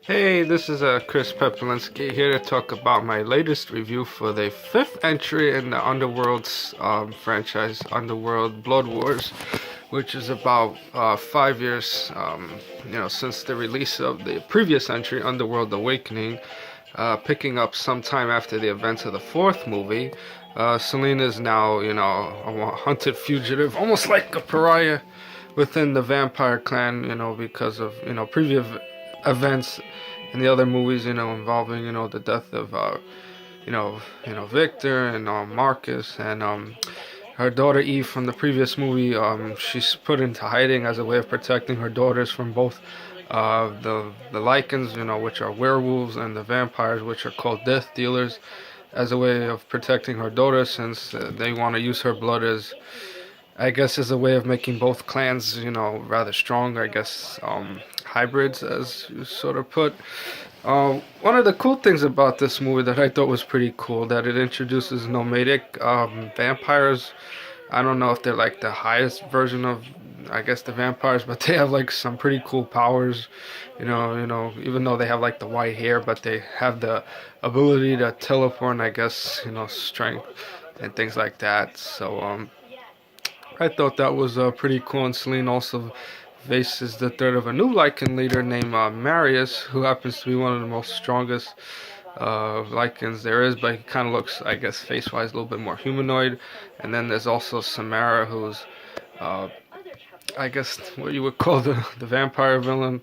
Hey, this is Chris Pepelinski here to talk about my latest review for the fifth entry in the Underworld's franchise, Underworld Blood Wars, which is about 5 years, since the release of the previous entry, Underworld Awakening, picking up sometime after the events of the fourth movie. Selena is now, a hunted fugitive, almost like a pariah within the vampire clan, because of, previous events in the other movies, involving, the death of, Victor and Marcus and her daughter Eve from the previous movie. She's put into hiding as a way of protecting her daughters from both the Lycans, which are werewolves, and the vampires, which are called death dealers, as a way of protecting her daughters, since they want to use her blood as, I guess, as a way of making both clans, rather strong. I guess hybrids, as you sort of put. One of the cool things about this movie that I thought was pretty cool, that it introduces nomadic vampires. I don't know if they're like the highest version of, I guess, the vampires, but they have like some pretty cool powers. Even though they have like the white hair, but they have the ability to teleport and, I guess, strength and things like that. So I thought that was pretty cool. And Celine also faces the threat of a new Lycan leader named Marius, who happens to be one of the most strongest Lycans there is, but he kind of looks, I guess, face-wise, a little bit more humanoid. And then there's also Samara, who's, uh, I guess, what you would call the vampire villain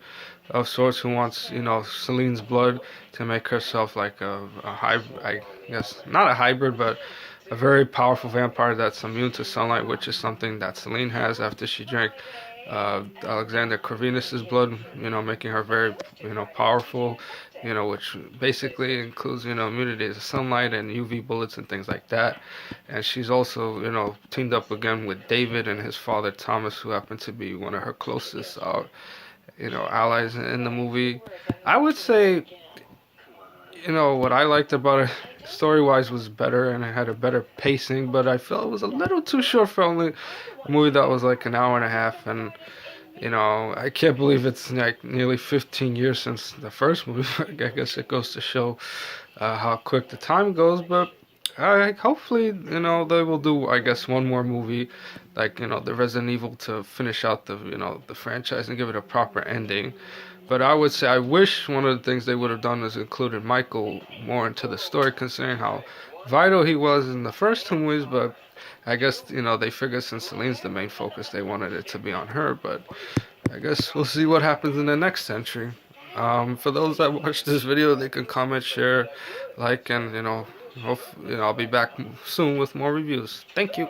of sorts, who wants, Celine's blood to make herself like a hybrid, I guess, not a hybrid, but a very powerful vampire that's immune to sunlight, which is something that Celine has after she drank Alexander Corvinus's blood, making her very, powerful, which basically includes, immunity to sunlight and UV bullets and things like that. And she's also, teamed up again with David and his father Thomas, who happened to be one of her closest, allies in the movie. I would say, what I liked about it, story-wise, was better, and it had a better pacing, but I felt it was a little too short for only a movie that was like an hour and a half. And I can't believe it's like nearly 15 years since the first movie. I guess it goes to show how quick the time goes. But hopefully, they will do, I guess, one more movie, like, the Resident Evil, to finish out the franchise and give it a proper ending. But I would say I wish one of the things they would have done is included Michael more into the story, considering how vital he was in the first two movies. But I guess, they figured since Celine's the main focus, they wanted it to be on her. But I guess we'll see what happens in the next century. For those that watch this video, they can comment, share, like, and, I'll be back soon with more reviews. Thank you.